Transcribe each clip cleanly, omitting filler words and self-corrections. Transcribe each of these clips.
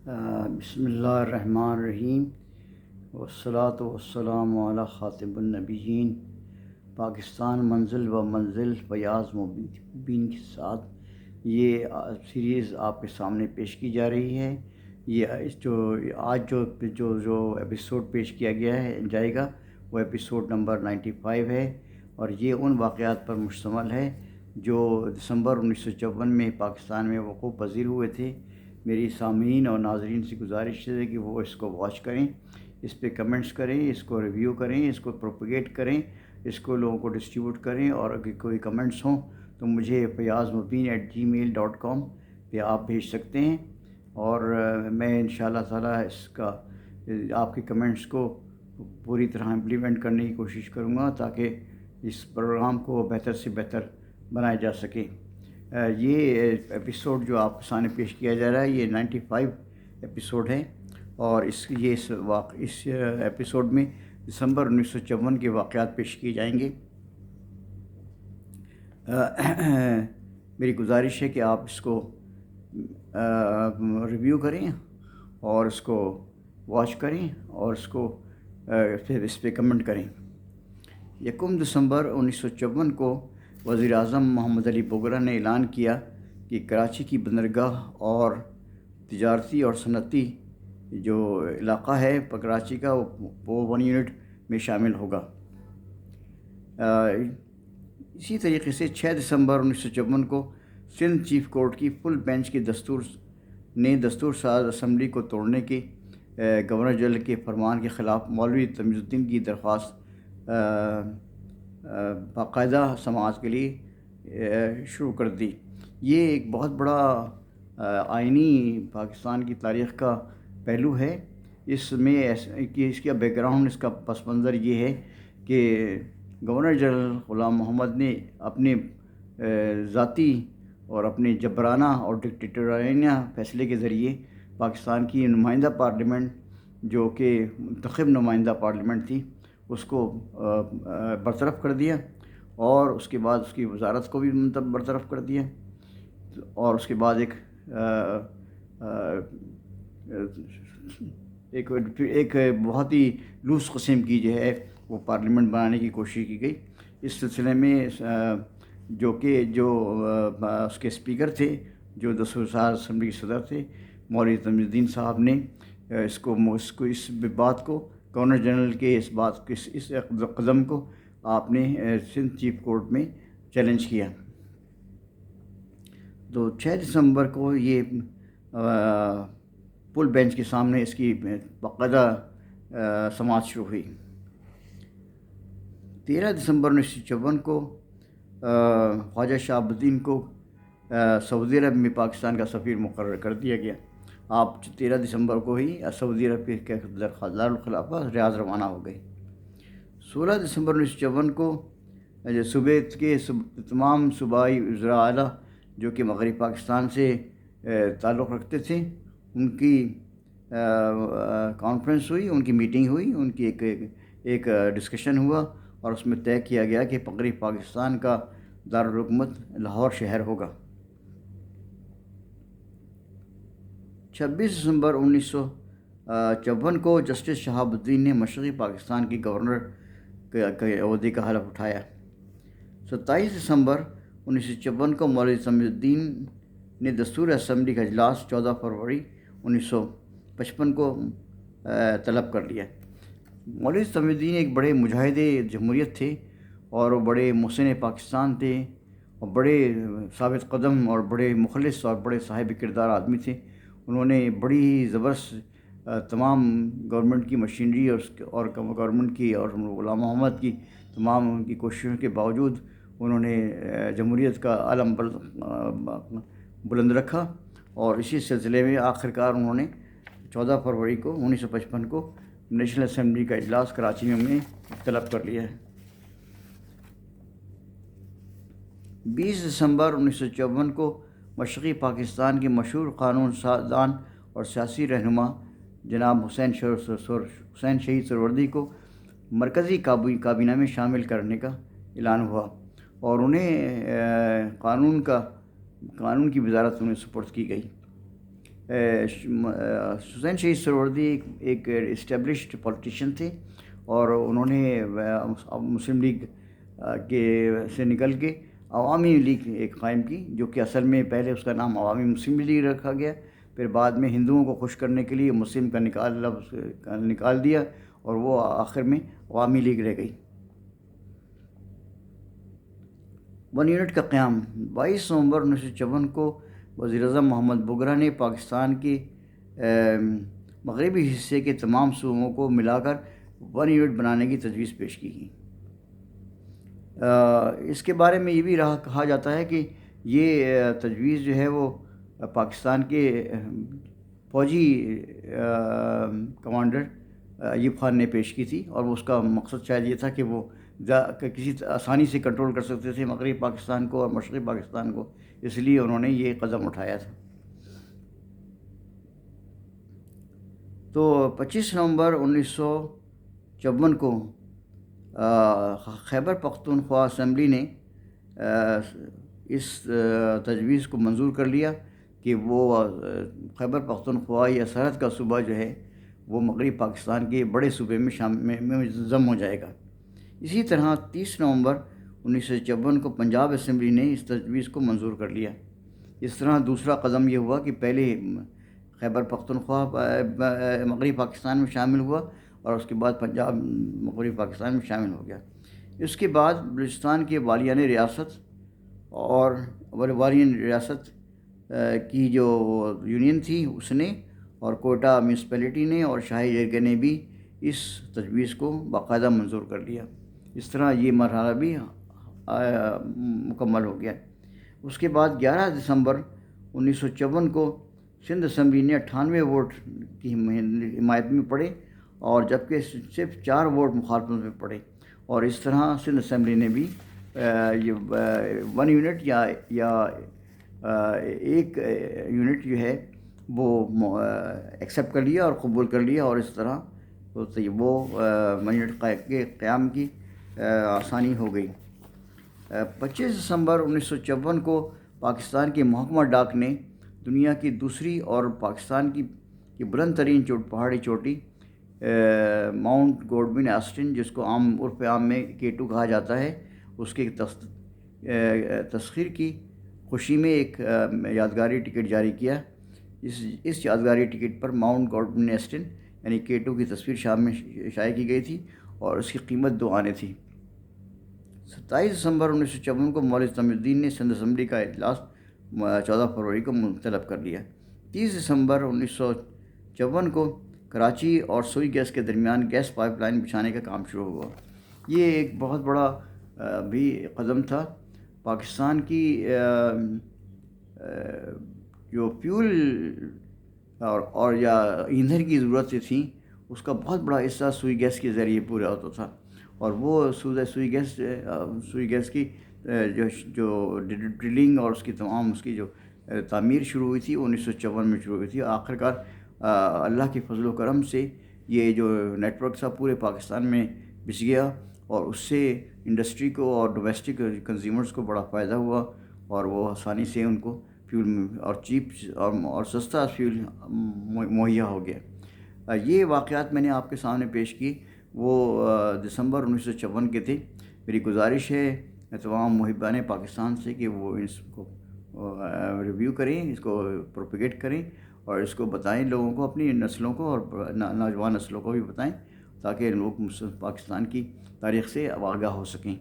بسم اللہ الرحمن الرحیم والصلاۃ والسلام علی خاتم النبیین۔ پاکستان منزل و منزل فیاض مبین کے ساتھ یہ سیریز آپ کے سامنے پیش کی جا رہی ہے۔ یہ آج جو ایپیسوڈ پیش کیا گیا ہے جائے گا وہ ایپیسوڈ نمبر 95 ہے، اور یہ ان واقعات پر مشتمل ہے جو دسمبر 1954 میں پاکستان میں وقوع پذیر ہوئے تھے۔ میری سامعین اور ناظرین سے گزارش ہے کہ وہ اس کو واچ کریں، اس پہ کمنٹس کریں، اس کو ریویو کریں، اس کو پروپیگیٹ کریں، اس کو لوگوں کو ڈسٹریبیوٹ کریں، اور اگر کوئی کمنٹس ہوں تو مجھے fayazmubin@gmail.com پہ آپ بھیج سکتے ہیں، اور میں انشاءاللہ تعالیٰ اس کا آپ کے کمنٹس کو پوری طرح امپلیمنٹ کرنے کی کوشش کروں گا تاکہ اس پروگرام کو بہتر سے بہتر بنایا جا سکے۔ یہ ایپیسوڈ جو آپ کے سامنے پیش کیا جا رہا ہے یہ 95 ایپیسوڈ ہے، اور اس ایپیسوڈ میں دسمبر 1954 کے واقعات پیش کیے جائیں گے۔ میری گزارش ہے کہ آپ اس کو ریویو کریں اور اس کو واچ کریں اور پھر اس پہ کمنٹ کریں۔ 1 دسمبر 1954 کو وزیر اعظم محمد علی بگرا نے اعلان کیا کہ کراچی کی بندرگاہ اور تجارتی اور صنعتی جو علاقہ ہے کراچی کا وہ 1 یونٹ میں شامل ہوگا۔ اسی طریقے سے 6 دسمبر 1954 کو سندھ چیف کورٹ کی فل بینچ کے دستور ساز اسمبلی کو توڑنے کے گورنر جنرل کے فرمان کے خلاف مولوی تمیز الدین کی درخواست باقاعدہ سماعت کے لیے شروع کر دی۔ یہ ایک بہت بڑا آئینی پاکستان کی تاریخ کا پہلو ہے۔ اس میں اس کا بیک گراؤنڈ، اس کا پس منظر یہ ہے کہ گورنر جنرل غلام محمد نے اپنے ذاتی اور اپنے جبرانہ اور ڈکٹیٹرانہ فیصلے کے ذریعے پاکستان کی نمائندہ پارلیمنٹ جو کہ منتخب نمائندہ پارلیمنٹ تھی اس کو برطرف کر دیا، اور اس کے بعد اس کی وزارت کو بھی برطرف کر دیا، اور اس کے بعد ایک بہت ہی لوس قسم کی جو ہے وہ پارلیمنٹ بنانے کی کوشش کی گئی۔ اس سلسلے میں جو اس کے اسپیکر تھے، جو دستور ساز اسمبلی کے صدر تھے، مولوی تمیز الدین صاحب نے اس بات کو گورنر جنرل کے اس قدم کو آپ نے سندھ چیف کورٹ میں چیلنج کیا۔ تو 6 دسمبر کو یہ فل بینچ کے سامنے اس کی باقاعدہ سماعت شروع ہوئی۔ 13 دسمبر 1954 کو خواجہ شہاب الدین کو سعودی عرب میں پاکستان کا سفیر مقرر کر دیا گیا۔ آپ 13 دسمبر کو ہی سعودی عرب کے دارالخلافہ ریاض روانہ ہو گئے۔ 16 دسمبر 1954 کو صوبے کے تمام صوبائی وزراء اعلیٰ جو کہ مغربی پاکستان سے تعلق رکھتے تھے ان کی کانفرنس ہوئی، ان کی میٹنگ ہوئی، ان کی ایک ڈسکشن ہوا، اور اس میں طے کیا گیا کہ مغربی پاکستان کا دارالحکومت لاہور شہر ہوگا۔ 26 دسمبر 1954 کو جسٹس شہاب الدین نے مشرقی پاکستان کے گورنر کے عہدے کا حلف اٹھایا۔ 27 دسمبر 1954 کو مولوی تمیز الدین نے دستور اسمبلی کا اجلاس 14 فروری 1955 کو طلب کر لیا۔ مولوی تمیز الدین ایک بڑے مجاہد جمہوریت تھے، اور وہ بڑے محسن پاکستان تھے، اور بڑے ثابت قدم اور بڑے مخلص اور بڑے صاحب کردار آدمی تھے۔ انہوں نے بڑی ہی زبردست تمام گورنمنٹ کی مشینری اور گورنمنٹ کی اور غلام محمد کی تمام ان کی کوششوں کے باوجود انہوں نے جمہوریت کا علم بلند رکھا، اور اسی سلسلے میں آخرکار انہوں نے 14 فروری کو 1955 کو نیشنل اسمبلی کا اجلاس کراچی میں طلب کر لیا ہے۔ 20 دسمبر 1954 کو مشرقی پاکستان کے مشہور قانون سازان اور سیاسی رہنما جناب حسین شہید سہروردی کو مرکزی کابینہ میں شامل کرنے کا اعلان ہوا، اور انہیں قانون کی وزارت انہیں سپرد کی گئی۔ حسین شہید سہروردی ایک اسٹیبلشڈ پولیٹیشین تھے، اور انہوں نے مسلم لیگ کے سے نکل کے عوامی لیگ ایک قائم کی، جو کہ اصل میں پہلے اس کا نام عوامی مسلم لیگ رکھا گیا، پھر بعد میں ہندوؤں کو خوش کرنے کے لیے مسلم کا لفظ نکال دیا، اور وہ آخر میں عوامی لیگ رہ گئی۔ 1 یونٹ کا قیام 22 نومبر 1954 کو وزیر اعظم محمد بگرا نے پاکستان کے مغربی حصے کے تمام صوبوں کو ملا کر 1 یونٹ بنانے کی تجویز پیش کی گئی۔ اس کے بارے میں یہ بھی کہا جاتا ہے کہ یہ تجویز جو ہے وہ پاکستان کے فوجی کمانڈر ایوب خان نے پیش کی تھی، اور اس کا مقصد شاید یہ تھا کہ وہ کسی آسانی سے کنٹرول کر سکتے تھے مغربی پاکستان کو اور مشرقی پاکستان کو، اس لیے انہوں نے یہ قدم اٹھایا تھا۔ تو 25 نومبر 1954 کو خیبر پختونخوا اسمبلی نے اس تجویز کو منظور کر لیا کہ وہ خیبر پختونخوا یا سرحد کا صوبہ جو ہے وہ مغربی پاکستان کے بڑے صوبے میں ضم ہو جائے گا۔ اسی طرح 30 نومبر 1954 کو پنجاب اسمبلی نے اس تجویز کو منظور کر لیا۔ اس طرح دوسرا قدم یہ ہوا کہ پہلے خیبر پختونخوا مغربی پاکستان میں شامل ہوا، اور اس کے بعد پنجاب مغربی پاکستان میں شامل ہو گیا۔ اس کے بعد بلوچستان کے والیان ریاست اور والیان ریاست کی جو یونین تھی اس نے، اور کوئٹہ میونسپلٹی نے اور شاہی جرگے نے بھی اس تجویز کو باقاعدہ منظور کر لیا۔ اس طرح یہ مرحلہ بھی مکمل ہو گیا۔ اس کے بعد 11 دسمبر 1954 کو سندھ اسمبلی نے 98 ووٹ کی حمایت میں پڑے، اور جبکہ صرف 4 ووٹ مخالفت میں پڑے، اور اس طرح سندھ اسمبلی نے بھی یہ 1 یونٹ یا 1 یونٹ جو ہے وہ ایکسیپٹ کر لیا اور قبول کر لیا، اور اس طرح وہ 1 یونٹ کے قیام کی آسانی ہو گئی۔ 25 دسمبر 1954 کو پاکستان کے محکمہ ڈاک نے دنیا کی دوسری اور پاکستان کی بلند ترین پہاڑی چوٹی ماؤنٹ گوڈون ایسٹن، جس کو عرف عام میں K2 کہا جاتا ہے، اس کے تسخیر کی خوشی میں ایک یادگاری ٹکٹ جاری کیا۔ اس یادگاری ٹکٹ پر ماؤنٹ گوڈون ایسٹن یعنی K2 کی تصویر شائع کی گئی تھی، اور اس کی قیمت 2 آنے تھی۔ 27 دسمبر 1954 کو مولوی تقی الدین نے سندھ اسمبلی کا اجلاس 14 فروری کو منتخب کر لیا۔ 30 دسمبر 1954 کو کراچی اور سوئی گیس کے درمیان گیس پائپ لائن بچھانے کا کام شروع ہوا۔ یہ ایک بہت بڑا بھی قدم تھا۔ پاکستان کی جو فیول اور یا ایندھن کی ضرورتیں تھیں، اس کا بہت بڑا حصہ سوئی گیس کے ذریعے پورا ہوتا تھا، اور وہ سوئی گیس کی جو ڈرلنگ اور اس کی جو تعمیر شروع ہوئی تھی 1954 میں شروع ہوئی تھی۔ آخرکار اللہ کے فضل و کرم سے یہ جو نیٹ ورک تھا پورے پاکستان میں بچھ گیا، اور اس سے انڈسٹری کو اور ڈومیسٹک کنزیومرز کو بڑا فائدہ ہوا، اور وہ آسانی سے ان کو فیول اور چیپ اور سستا فیول مہیا ہو گیا۔ یہ واقعات میں نے آپ کے سامنے پیش کی، وہ دسمبر 1954 کے تھے۔ میری گزارش ہے تمام محبان پاکستان سے کہ وہ اس کو ریویو کریں، اس کو پروپیگیٹ کریں، اور اس کو بتائیں لوگوں کو، اپنی نسلوں کو اور نوجوان نسلوں کو بھی بتائیں، تاکہ لوگ پاکستان کی تاریخ سے آگاہ ہو سکیں۔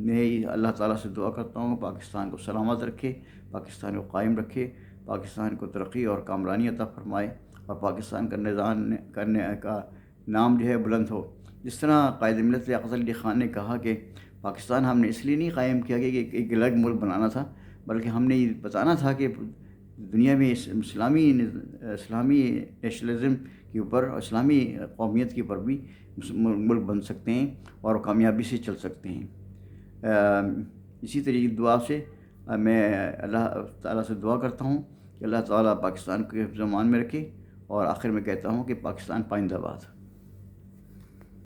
میں اللہ تعالیٰ سے دعا کرتا ہوں پاکستان کو سلامت رکھے، پاکستان کو قائم رکھے، پاکستان کو ترقی اور کامرانی عطا فرمائے، اور پاکستان کا نظام کرنے کا نام جو ہے بلند ہو۔ جس طرح قائد ملت لیاقت علی خان نے کہا کہ پاکستان ہم نے اس لیے نہیں قائم کیا کہ ایک الگ ملک بنانا تھا، بلکہ ہم نے یہ بتانا تھا کہ دنیا میں اسلامی نیشنلزم کے اوپر، اسلامی قومیت کے اوپر بھی ملک بن سکتے ہیں اور کامیابی سے چل سکتے ہیں۔ اسی طریقے دعا سے میں اللہ تعالیٰ سے دعا کرتا ہوں کہ اللہ تعالیٰ پاکستان کو حفظ و امان میں رکھے، اور آخر میں کہتا ہوں کہ پاکستان پائندہ باد۔